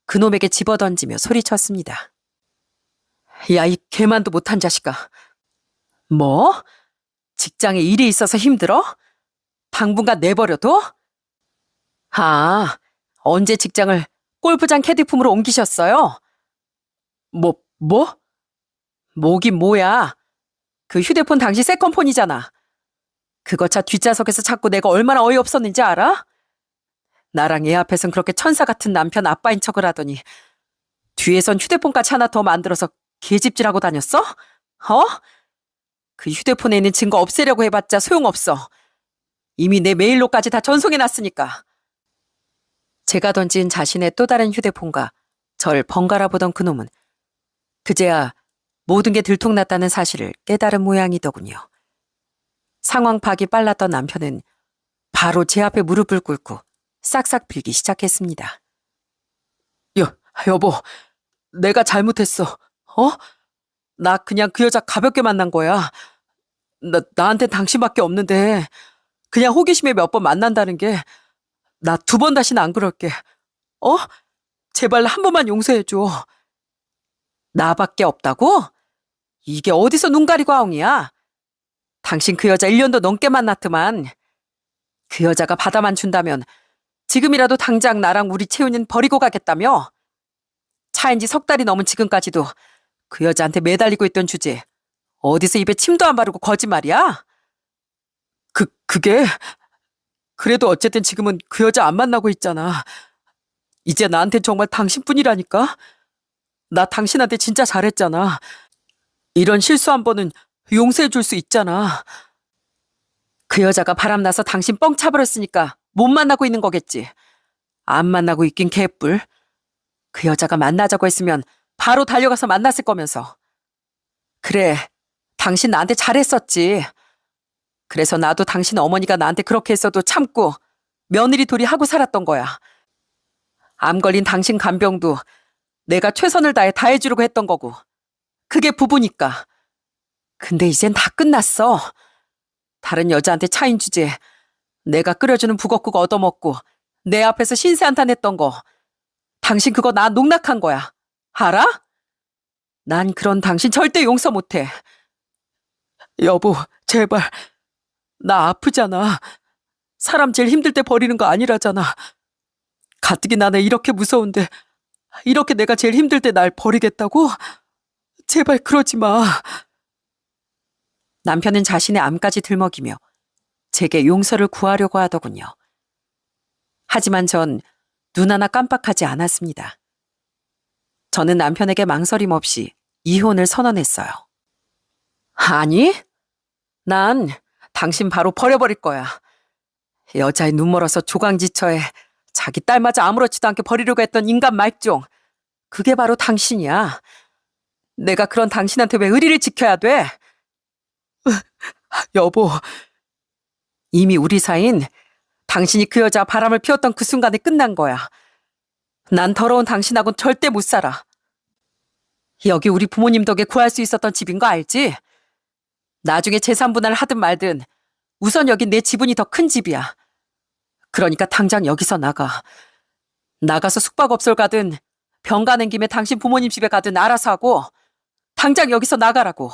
그놈에게 집어던지며 소리쳤습니다. 야, 이 개만도 못한 자식아. 뭐? 직장에 일이 있어서 힘들어? 당분간 내버려둬? 아, 언제 직장을 골프장 캐디품으로 옮기셨어요? 뭐? 뭐긴 뭐야. 그 휴대폰 당시 세컨폰이잖아. 그거 차 뒷좌석에서 찾고 내가 얼마나 어이없었는지 알아? 나랑 애 앞에선 그렇게 천사 같은 남편 아빠인 척을 하더니 뒤에선 휴대폰까지 하나 더 만들어서 개집질하고 다녔어? 어? 그 휴대폰에 있는 증거 없애려고 해봤자 소용없어. 이미 내 메일로까지 다 전송해놨으니까. 제가 던진 자신의 또 다른 휴대폰과 절 번갈아 보던 그놈은 그제야 모든 게 들통났다는 사실을 깨달은 모양이더군요. 상황 파악이 빨랐던 남편은 바로 제 앞에 무릎을 꿇고 싹싹 빌기 시작했습니다. 여보, 내가 잘못했어. 어? 나 그냥 그 여자 가볍게 만난 거야. 나한테 당신밖에 없는데 그냥 호기심에 몇 번 만난다는 게 나 2번 다시는 안 그럴게. 어? 제발 한 번만 용서해줘. 나밖에 없다고? 이게 어디서 눈 가리고 아웅이야? 당신 그 여자 1년도 넘게 만났더만. 그 여자가 받아만 준다면 지금이라도 당장 나랑 우리 채훈이는 버리고 가겠다며? 차인 지 3달이 넘은 지금까지도 그 여자한테 매달리고 있던 주제 어디서 입에 침도 안 바르고 거짓말이야? 그게 그래도 어쨌든 지금은 그 여자 안 만나고 있잖아. 이제 나한텐 정말 당신뿐이라니까? 나 당신한테 진짜 잘했잖아. 이런 실수 한 번은 용서해 줄 수 있잖아. 그 여자가 바람나서 당신 뻥 차버렸으니까 못 만나고 있는 거겠지. 안 만나고 있긴 개뿔. 그 여자가 만나자고 했으면 바로 달려가서 만났을 거면서. 그래, 당신 나한테 잘했었지. 그래서 나도 당신 어머니가 나한테 그렇게 했어도 참고 며느리 도리 하고 살았던 거야. 암 걸린 당신 간병도 내가 최선을 다해 다 해주려고 했던 거고. 그게 부부니까. 근데 이젠 다 끝났어. 다른 여자한테 차인 주제 내가 끓여주는 북엇국 얻어먹고 내 앞에서 신세한탄했던 거. 당신 그거 나 농락한 거야. 알아? 난 그런 당신 절대 용서 못해. 여보, 제발. 나 아프잖아. 사람 제일 힘들 때 버리는 거 아니라잖아. 가뜩이 나는 이렇게 무서운데 이렇게 내가 제일 힘들 때 날 버리겠다고? 제발 그러지 마. 남편은 자신의 암까지 들먹이며 제게 용서를 구하려고 하더군요. 하지만 전 눈 하나 깜빡하지 않았습니다. 저는 남편에게 망설임 없이 이혼을 선언했어요. 아니, 난 당신 바로 버려버릴 거야. 여자의 눈멀어서 조강지처에 자기 딸마저 아무렇지도 않게 버리려고 했던 인간 말종. 그게 바로 당신이야. 내가 그런 당신한테 왜 의리를 지켜야 돼? 여보, 이미 우리 사이는 당신이 그 여자 바람을 피웠던 그 순간에 끝난 거야. 난 더러운 당신하고는 절대 못 살아. 여기 우리 부모님 덕에 구할 수 있었던 집인 거 알지? 나중에 재산 분할 하든 말든 우선 여긴 내 지분이 더 큰 집이야. 그러니까 당장 여기서 나가. 나가서 숙박업소를 가든 병 가는 김에 당신 부모님 집에 가든 알아서 하고 당장 여기서 나가라고.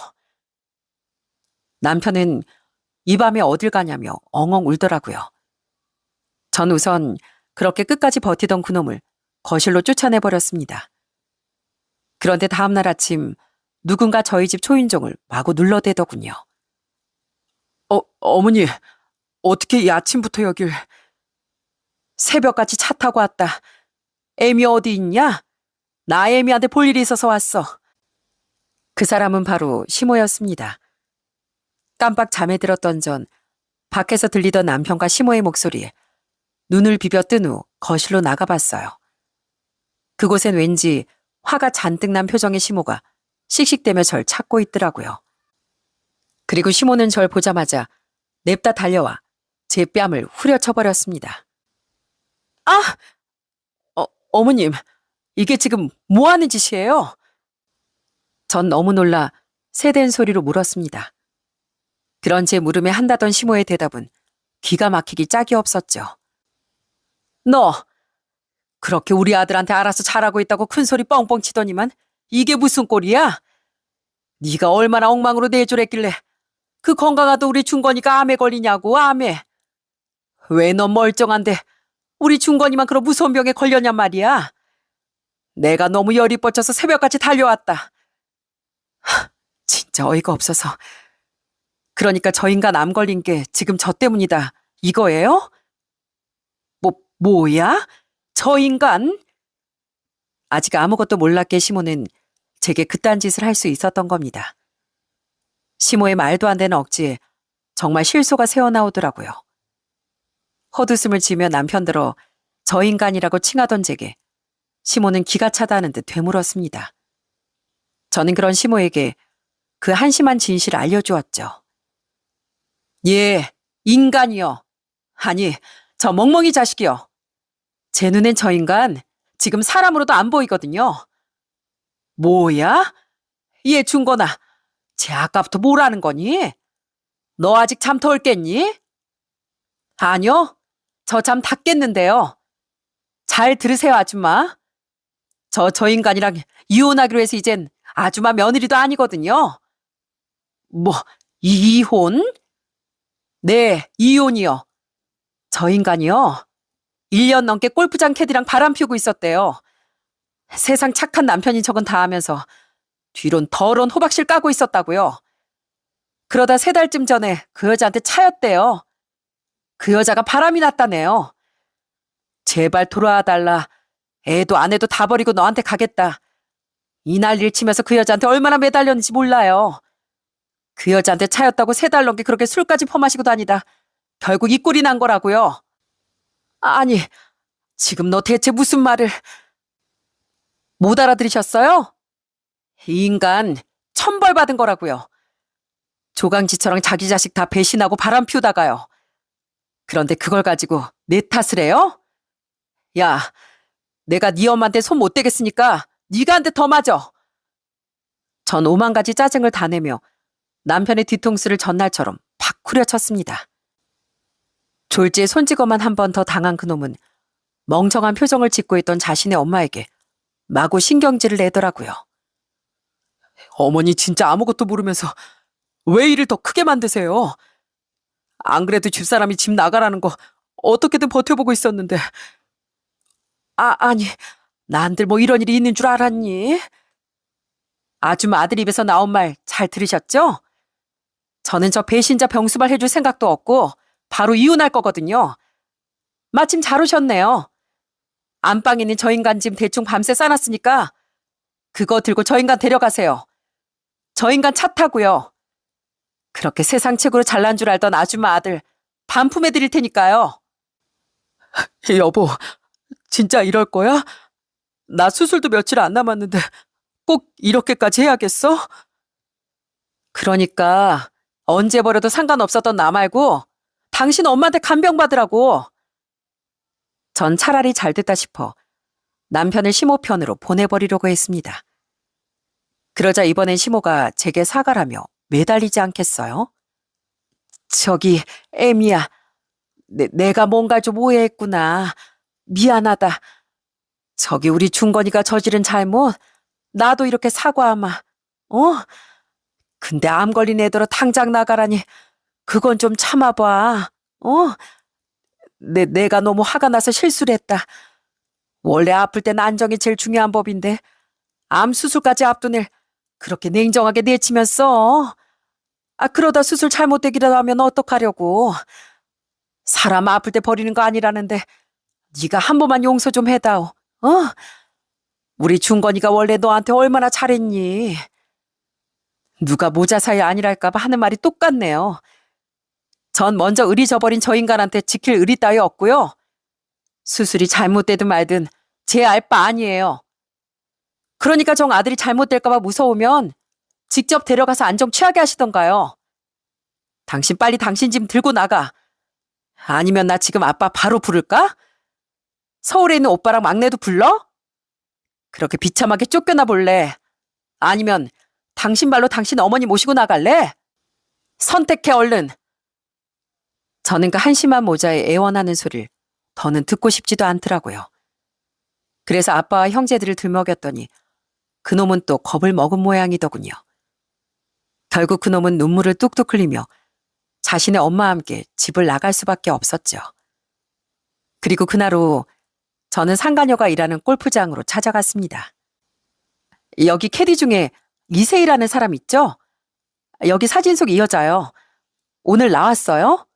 남편은 이 밤에 어딜 가냐며 엉엉 울더라고요. 전 우선 그렇게 끝까지 버티던 그놈을 거실로 쫓아내버렸습니다. 그런데 다음날 아침 누군가 저희 집 초인종을 마구 눌러대더군요. 어머니, 어떻게 이 아침부터 여길... 새벽같이 차 타고 왔다. 애미 어디 있냐? 나 애미한테 볼 일이 있어서 왔어. 그 사람은 바로 시모였습니다. 깜빡 잠에 들었던 전 밖에서 들리던 남편과 시모의 목소리에 눈을 비벼 뜬 후 거실로 나가봤어요. 그곳엔 왠지 화가 잔뜩 난 표정의 시모가 씩씩대며 절 찾고 있더라고요. 그리고 시모는 절 보자마자 냅다 달려와 제 뺨을 후려쳐버렸습니다. 아! 어머님, 이게 지금 뭐 하는 짓이에요? 전 너무 놀라 세댄 소리로 물었습니다. 그런 제 물음에 한다던 시모의 대답은 기가 막히기 짝이 없었죠. 너, 그렇게 우리 아들한테 알아서 잘하고 있다고 큰소리 뻥뻥 치더니만 이게 무슨 꼴이야? 네가 얼마나 엉망으로 내조랬길래 그 건강하던 우리 준건이가 암에 걸리냐고, 암에. 왜 넌 멀쩡한데 우리 준건이만 그런 무서운 병에 걸렸냔 말이야. 내가 너무 열이 뻗쳐서 새벽같이 달려왔다. 진짜 어이가 없어서. 그러니까 저 인간 암 걸린 게 지금 저 때문이다, 이거예요? 뭐야? 저 인간? 아직 아무것도 몰랐기에 시모는 제게 그딴 짓을 할 수 있었던 겁니다. 시모의 말도 안 되는 억지에 정말 실소가 새어나오더라고요. 헛웃음을 지며 남편들어 저 인간이라고 칭하던 제게 시모는 기가 차다는 듯 되물었습니다. 저는 그런 시모에게 그 한심한 진실을 알려주었죠. 예, 인간이요. 아니, 저 멍멍이 자식이요. 제 눈엔 저 인간 지금 사람으로도 안 보이거든요. 뭐야? 얘 준거나, 쟤 아까부터 뭐라는 거니? 너 아직 잠 덜 깼니? 아니요, 저 잠 다 깼는데요. 잘 들으세요, 아줌마. 저 인간이랑 이혼하기로 해서 이젠 아줌마 며느리도 아니거든요. 뭐, 이혼? 네, 이혼이요. 저 인간이요. 1년 넘게 골프장 캐디랑 바람 피우고 있었대요. 세상 착한 남편인 척은 다 하면서 뒤론 더러운 호박실 까고 있었다고요. 그러다 3달쯤 전에 그 여자한테 차였대요. 그 여자가 바람이 났다네요. 제발 돌아와달라. 애도 아내도 다 버리고 너한테 가겠다. 이 난리를 치면서 그 여자한테 얼마나 매달렸는지 몰라요. 그 여자한테 차였다고 3달 넘게 그렇게 술까지 퍼마시고 다니다 결국 이 꼴이 난 거라고요. 아니, 지금 너 대체 무슨 말을... 못 알아들으셨어요? 이 인간 천벌 받은 거라고요. 조강지처럼 자기 자식 다 배신하고 바람 피우다가요. 그런데 그걸 가지고 내 탓을 해요? 야, 내가 네 엄마한테 손 못 대겠으니까 네가 한 대 더 맞아. 전 오만 가지 짜증을 다 내며 남편의 뒤통수를 전날처럼 팍 후려쳤습니다. 졸지에 손찌검만 한 번 더 당한 그놈은 멍청한 표정을 짓고 있던 자신의 엄마에게 마구 신경질을 내더라고요. 어머니 진짜 아무것도 모르면서 왜 일을 더 크게 만드세요? 안 그래도 집사람이 집 나가라는 거 어떻게든 버텨보고 있었는데. 아니, 난들 뭐 이런 일이 있는 줄 알았니? 아줌마 아들 입에서 나온 말 잘 들으셨죠? 저는 저 배신자 병수발 해줄 생각도 없고 바로 이혼할 거거든요. 마침 잘 오셨네요. 안방에 있는 저 인간 짐 대충 밤새 싸놨으니까 그거 들고 저 인간 데려가세요. 저 인간 차 타고요. 그렇게 세상 최고로 잘난 줄 알던 아줌마 아들 반품해 드릴 테니까요. 여보, 진짜 이럴 거야? 나 수술도 며칠 안 남았는데 꼭 이렇게까지 해야겠어? 그러니까 언제 버려도 상관없었던 나 말고 당신 엄마한테 간병 받으라고. 전 차라리 잘 됐다 싶어 남편을 시모 편으로 보내버리려고 했습니다. 그러자 이번엔 시모가 제게 사과라며 매달리지 않겠어요? 저기 애미야, 내가 뭔가 좀 오해했구나. 미안하다. 저기 우리 준건이가 저지른 잘못 나도 이렇게 사과하마. 어? 근데 암 걸린 애들아 당장 나가라니 그건 좀 참아봐. 어? 내가 너무 화가 나서 실수를 했다. 원래 아플 땐 안정이 제일 중요한 법인데 암 수술까지 앞둔 일 그렇게 냉정하게 내치면서 그러다 수술 잘못되기라도 하면 어떡하려고. 사람 아플 때 버리는 거 아니라는데 네가 한 번만 용서 좀 해다오. 어? 우리 준건이가 원래 너한테 얼마나 잘했니. 누가 모자 사이 아니랄까 봐 하는 말이 똑같네요. 전 먼저 의리 저버린 저 인간한테 지킬 의리 따위 없고요. 수술이 잘못되든 말든 제 알 바 아니에요. 그러니까 정 아들이 잘못될까 봐 무서우면 직접 데려가서 안정 취하게 하시던가요. 당신 빨리 당신 짐 들고 나가. 아니면 나 지금 아빠 바로 부를까? 서울에 있는 오빠랑 막내도 불러? 그렇게 비참하게 쫓겨나 볼래? 아니면 당신 발로 당신 어머니 모시고 나갈래? 선택해 얼른. 저는 그 한심한 모자에 애원하는 소리를 더는 듣고 싶지도 않더라고요. 그래서 아빠와 형제들을 들먹였더니 그놈은 또 겁을 먹은 모양이더군요. 결국 그놈은 눈물을 뚝뚝 흘리며 자신의 엄마와 함께 집을 나갈 수밖에 없었죠. 그리고 그날 오후 저는 상가녀가 일하는 골프장으로 찾아갔습니다. 여기 캐디 중에 이세희라는 사람 있죠? 여기 사진 속 이 여자요. 오늘 나왔어요?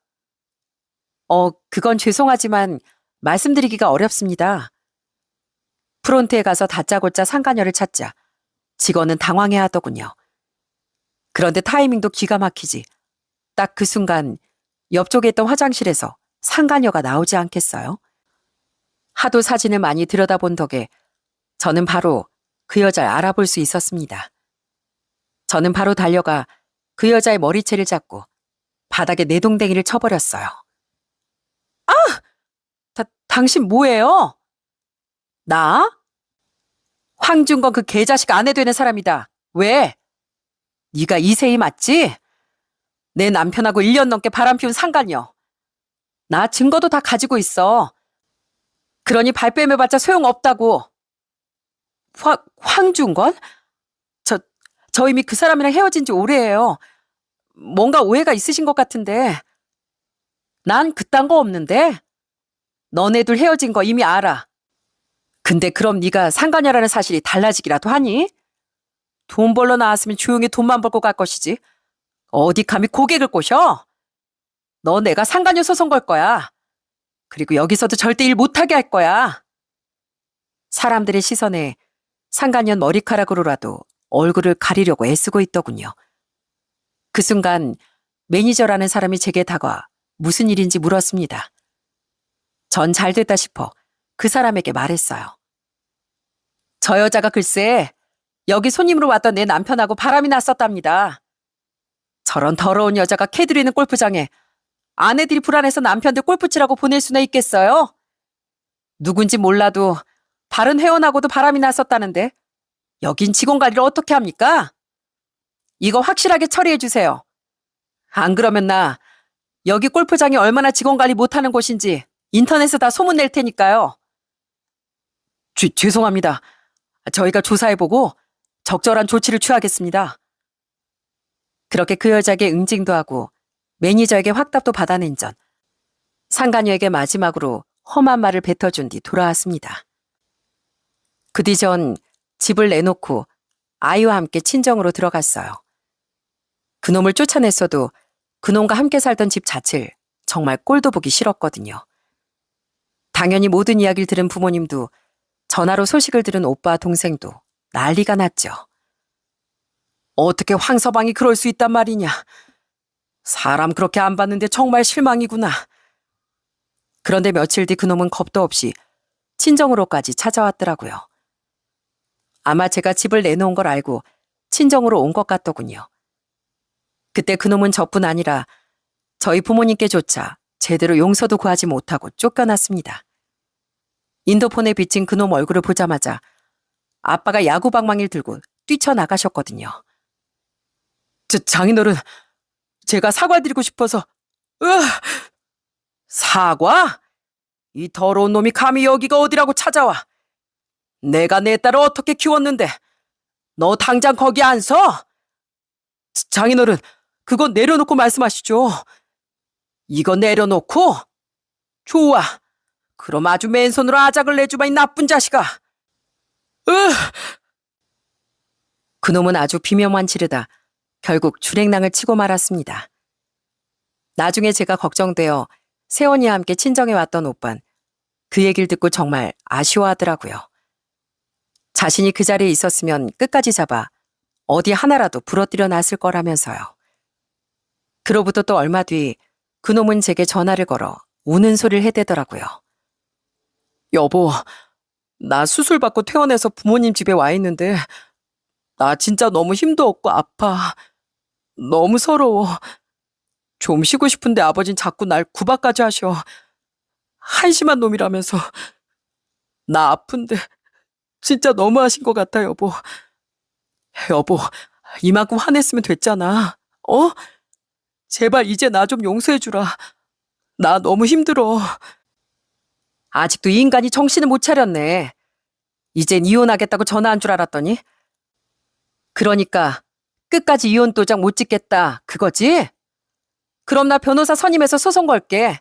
그건 죄송하지만 말씀드리기가 어렵습니다. 프론트에 가서 다짜고짜 상가녀를 찾자 직원은 당황해 하더군요. 그런데 타이밍도 기가 막히지. 딱 그 순간 옆쪽에 있던 화장실에서 상가녀가 나오지 않겠어요? 하도 사진을 많이 들여다본 덕에 저는 바로 그 여자를 알아볼 수 있었습니다. 저는 바로 달려가 그 여자의 머리채를 잡고 바닥에 내동댕이를 쳐버렸어요. 아! 당신 뭐예요? 나? 황준건 그 개자식 아내 되는 사람이다. 왜? 네가 이세희 맞지? 내 남편하고 1년 넘게 바람피운 상간녀. 나 증거도 다 가지고 있어. 그러니 발뺌해봤자 소용없다고. 황준건? 저 이미 그 사람이랑 헤어진 지 오래예요. 뭔가 오해가 있으신 것 같은데. 난 그딴 거 없는데. 너네들 헤어진 거 이미 알아. 근데 그럼 네가 상간녀라는 사실이 달라지기라도 하니? 돈 벌러 나왔으면 조용히 돈만 벌고 갈 것이지. 어디 감히 고객을 꼬셔? 너 내가 상간녀 소송 걸 거야. 그리고 여기서도 절대 일 못하게 할 거야. 사람들의 시선에 상간녀 머리카락으로라도 얼굴을 가리려고 애쓰고 있더군요. 그 순간 매니저라는 사람이 제게 다가와 무슨 일인지 물었습니다. 전 잘됐다 싶어 그 사람에게 말했어요. 저 여자가 글쎄 여기 손님으로 왔던 내 남편하고 바람이 났었답니다. 저런 더러운 여자가 캐들이는 골프장에 아내들이 불안해서 남편들 골프 치라고 보낼 수나 있겠어요? 누군지 몰라도 다른 회원하고도 바람이 났었다는데 여긴 직원 관리를 어떻게 합니까? 이거 확실하게 처리해 주세요. 안 그러면 나 여기 골프장이 얼마나 직원 관리 못하는 곳인지 인터넷에 다 소문 낼 테니까요. 죄송합니다. 저희가 조사해보고 적절한 조치를 취하겠습니다. 그렇게 그 여자에게 응징도 하고 매니저에게 확답도 받아낸 전 상간녀에게 마지막으로 험한 말을 뱉어준 뒤 돌아왔습니다. 그 뒤 전 집을 내놓고 아이와 함께 친정으로 들어갔어요. 그놈을 쫓아냈어도 그놈과 함께 살던 집 자체를 정말 꼴도 보기 싫었거든요. 당연히 모든 이야기를 들은 부모님도 전화로 소식을 들은 오빠 동생도 난리가 났죠. 어떻게 황서방이 그럴 수 있단 말이냐. 사람 그렇게 안 봤는데 정말 실망이구나. 그런데 며칠 뒤 그놈은 겁도 없이 친정으로까지 찾아왔더라고요. 아마 제가 집을 내놓은 걸 알고 친정으로 온 것 같더군요. 그때 그놈은 저뿐 아니라 저희 부모님께조차 제대로 용서도 구하지 못하고 쫓겨났습니다. 인도폰에 비친 그놈 얼굴을 보자마자 아빠가 야구방망이를 들고 뛰쳐나가셨거든요. 장인어른, 제가 사과드리고 싶어서. 사과? 이 더러운 놈이 감히 여기가 어디라고 찾아와. 내가 내 딸을 어떻게 키웠는데 너 당장 거기 안 서? 장인어른, 그건 내려놓고 말씀하시죠. 이거 내려놓고? 좋아. 그럼 아주 맨손으로 아작을 내주마, 이 나쁜 자식아. 그놈은 아주 비명만 지르다 결국 줄행랑을 치고 말았습니다. 나중에 제가 걱정되어 세원이와 함께 친정에 왔던 오빤 그 얘기를 듣고 정말 아쉬워하더라고요. 자신이 그 자리에 있었으면 끝까지 잡아 어디 하나라도 부러뜨려 놨을 거라면서요. 그로부터 또 얼마 뒤 그놈은 제게 전화를 걸어 우는 소리를 해대더라고요. 여보, 나 수술 받고 퇴원해서 부모님 집에 와 있는데 나 진짜 너무 힘도 없고 아파. 너무 서러워. 좀 쉬고 싶은데 아버진 자꾸 날 구박까지 하셔. 한심한 놈이라면서. 나 아픈데 진짜 너무하신 것 같아, 여보. 여보, 이만큼 화냈으면 됐잖아. 제발 이제 나 좀 용서해주라. 나 너무 힘들어. 아직도 이 인간이 정신을 못 차렸네. 이젠 이혼하겠다고 전화한 줄 알았더니. 그러니까 끝까지 이혼 도장 못 찍겠다 그거지? 그럼 나 변호사 선임해서 소송 걸게.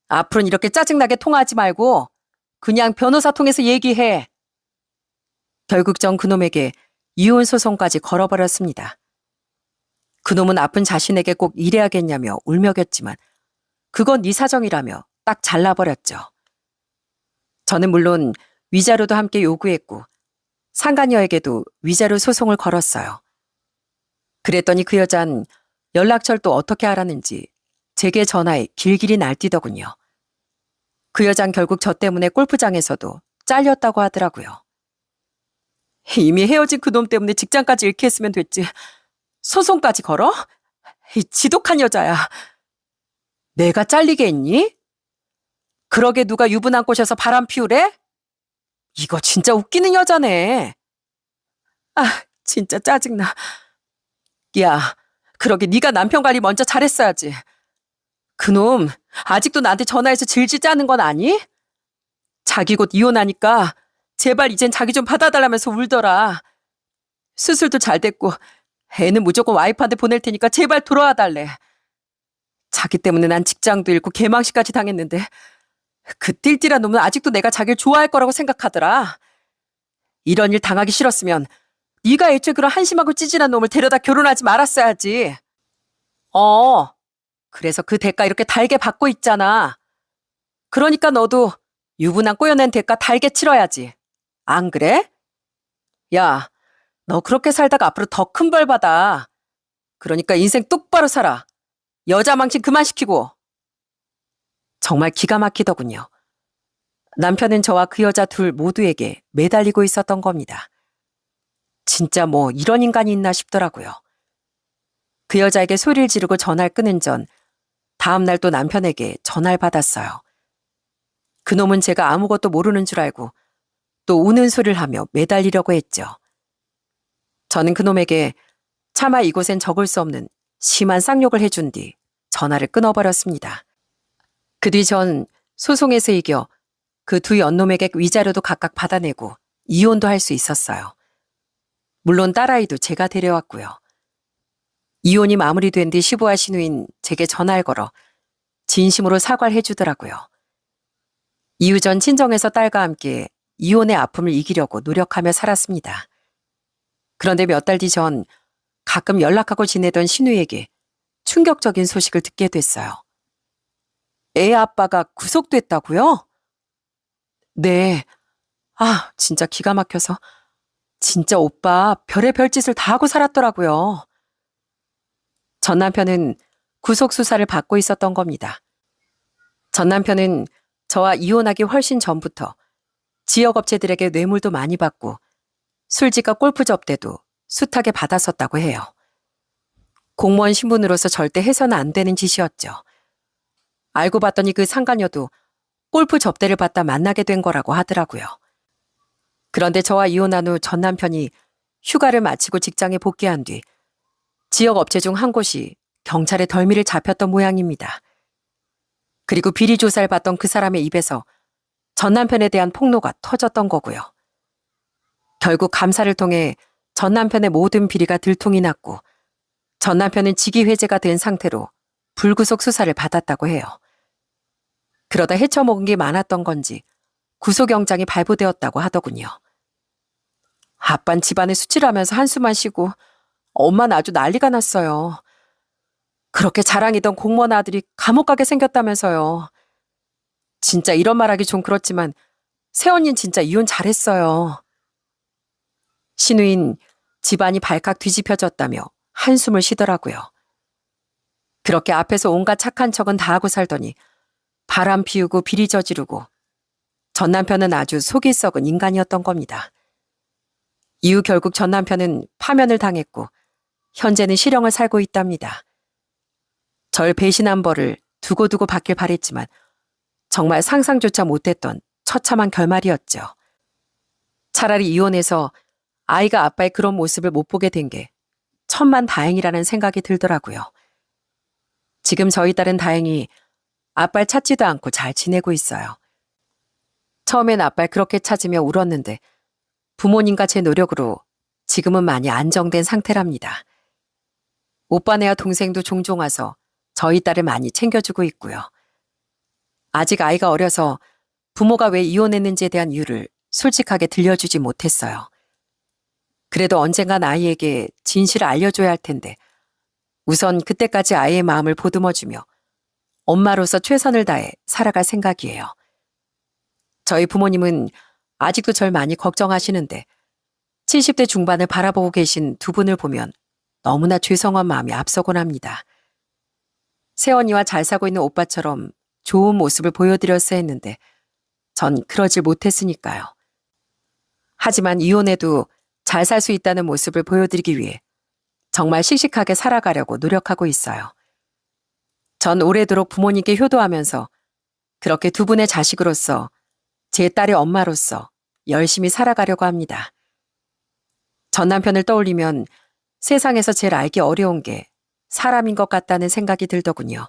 앞으로는 이렇게 짜증나게 통화하지 말고 그냥 변호사 통해서 얘기해. 결국 전 그놈에게 이혼 소송까지 걸어버렸습니다. 그놈은 아픈 자신에게 꼭 이래야겠냐며 울먹였지만 그건 네 사정이라며 딱 잘라버렸죠. 저는 물론 위자료도 함께 요구했고 상간녀에게도 위자료 소송을 걸었어요. 그랬더니 그 여잔 연락처를 또 어떻게 알았는지 제게 전화해 길길이 날뛰더군요. 그 여잔 결국 저 때문에 골프장에서도 잘렸다고 하더라고요. 이미 헤어진 그놈 때문에 직장까지 잃게 했으면 됐지. 소송까지 걸어? 이 지독한 여자야. 내가 잘리게 했니? 그러게 누가 유부남 꼬셔서 바람 피우래? 이거 진짜 웃기는 여자네. 아, 진짜 짜증나. 야, 그러게 네가 남편 관리 먼저 잘했어야지. 그놈 아직도 나한테 전화해서 질질 짜는 건 아니? 자기 곧 이혼하니까 제발 이젠 자기 좀 받아달라면서 울더라. 수술도 잘 됐고 애는 무조건 와이프한테 보낼 테니까 제발 돌아와 달래. 자기 때문에 난 직장도 잃고 개망신까지 당했는데 그 띨띨한 놈은 아직도 내가 자기를 좋아할 거라고 생각하더라. 이런 일 당하기 싫었으면 네가 애초에 그런 한심하고 찌질한 놈을 데려다 결혼하지 말았어야지. 그래서 그 대가 이렇게 달게 받고 있잖아. 그러니까 너도 유부남 꼬여낸 대가 달게 치러야지. 안 그래? 야, 너 그렇게 살다가 앞으로 더 큰 벌 받아. 그러니까 인생 똑바로 살아. 여자 망신 그만 시키고. 정말 기가 막히더군요. 남편은 저와 그 여자 둘 모두에게 매달리고 있었던 겁니다. 진짜 뭐 이런 인간이 있나 싶더라고요. 그 여자에게 소리를 지르고 전화를 끊은 전 다음 날 또 남편에게 전화를 받았어요. 그놈은 제가 아무것도 모르는 줄 알고 또 우는 소리를 하며 매달리려고 했죠. 저는 그놈에게 차마 이곳엔 적을 수 없는 심한 쌍욕을 해준 뒤 전화를 끊어버렸습니다. 그 뒤 전 소송에서 이겨 그 두 연놈에게 위자료도 각각 받아내고 이혼도 할 수 있었어요. 물론 딸아이도 제가 데려왔고요. 이혼이 마무리된 뒤 시부와 시누인 제게 전화를 걸어 진심으로 사과를 해주더라고요. 이후 전 친정에서 딸과 함께 이혼의 아픔을 이기려고 노력하며 살았습니다. 그런데 몇 달 뒤 전 가끔 연락하고 지내던 시누이에게 충격적인 소식을 듣게 됐어요. 애 아빠가 구속됐다고요? 네. 아, 진짜 기가 막혀서. 진짜 오빠 별의별 짓을 다 하고 살았더라고요. 전 남편은 구속 수사를 받고 있었던 겁니다. 전 남편은 저와 이혼하기 훨씬 전부터 지역업체들에게 뇌물도 많이 받고 술집과 골프 접대도 숱하게 받았었다고 해요. 공무원 신분으로서 절대 해서는 안 되는 짓이었죠. 알고 봤더니 그 상간녀도 골프 접대를 받다 만나게 된 거라고 하더라고요. 그런데 저와 이혼한 후 전 남편이 휴가를 마치고 직장에 복귀한 뒤 지역 업체 중 한 곳이 경찰에 덜미를 잡혔던 모양입니다. 그리고 비리 조사를 받던 그 사람의 입에서 전 남편에 대한 폭로가 터졌던 거고요. 결국 감사를 통해 전 남편의 모든 비리가 들통이 났고 전 남편은 직위회제가 된 상태로 불구속 수사를 받았다고 해요. 그러다 헤쳐먹은 게 많았던 건지 구속영장이 발부되었다고 하더군요. 아빤 집안에 수치라면서 한숨만 쉬고 엄마는 아주 난리가 났어요. 그렇게 자랑이던 공무원 아들이 감옥 가게 생겼다면서요. 진짜 이런 말하기 좀 그렇지만 새언니는 진짜 이혼 잘했어요. 시누인 집안이 발칵 뒤집혀졌다며 한숨을 쉬더라고요. 그렇게 앞에서 온갖 착한 척은 다 하고 살더니 바람 피우고 비리 저지르고 전 남편은 아주 속이 썩은 인간이었던 겁니다. 이후 결국 전 남편은 파면을 당했고 현재는 실형을 살고 있답니다. 절 배신한 벌을 두고두고 받길 바랬지만 정말 상상조차 못했던 처참한 결말이었죠. 차라리 이혼해서 아이가 아빠의 그런 모습을 못 보게 된 게 천만 다행이라는 생각이 들더라고요. 지금 저희 딸은 다행히 아빠를 찾지도 않고 잘 지내고 있어요. 처음엔 아빠를 그렇게 찾으며 울었는데 부모님과 제 노력으로 지금은 많이 안정된 상태랍니다. 오빠네와 동생도 종종 와서 저희 딸을 많이 챙겨주고 있고요. 아직 아이가 어려서 부모가 왜 이혼했는지에 대한 이유를 솔직하게 들려주지 못했어요. 그래도 언젠간 아이에게 진실을 알려줘야 할 텐데 우선 그때까지 아이의 마음을 보듬어주며 엄마로서 최선을 다해 살아갈 생각이에요. 저희 부모님은 아직도 절 많이 걱정하시는데 70대 중반을 바라보고 계신 두 분을 보면 너무나 죄송한 마음이 앞서곤 합니다. 새언니와 잘 사고 있는 오빠처럼 좋은 모습을 보여드렸어야 했는데 전 그러질 못했으니까요. 하지만 이혼해도 잘 살 수 있다는 모습을 보여드리기 위해 정말 씩씩하게 살아가려고 노력하고 있어요. 전 오래도록 부모님께 효도하면서 그렇게 두 분의 자식으로서 제 딸의 엄마로서 열심히 살아가려고 합니다. 전 남편을 떠올리면 세상에서 제일 알기 어려운 게 사람인 것 같다는 생각이 들더군요.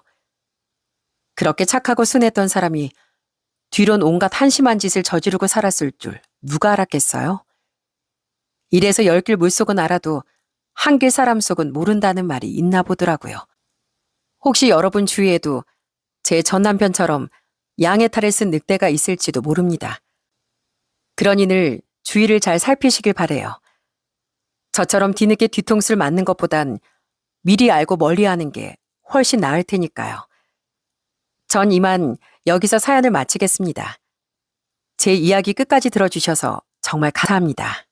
그렇게 착하고 순했던 사람이 뒤론 온갖 한심한 짓을 저지르고 살았을 줄 누가 알았겠어요? 이래서 열길 물속은 알아도 한길 사람 속은 모른다는 말이 있나 보더라고요. 혹시 여러분 주위에도 제 전 남편처럼 양의 탈을 쓴 늑대가 있을지도 모릅니다. 그러니 늘 주위를 잘 살피시길 바래요. 저처럼 뒤늦게 뒤통수를 맞는 것보단 미리 알고 멀리하는 게 훨씬 나을 테니까요. 전 이만 여기서 사연을 마치겠습니다. 제 이야기 끝까지 들어주셔서 정말 감사합니다.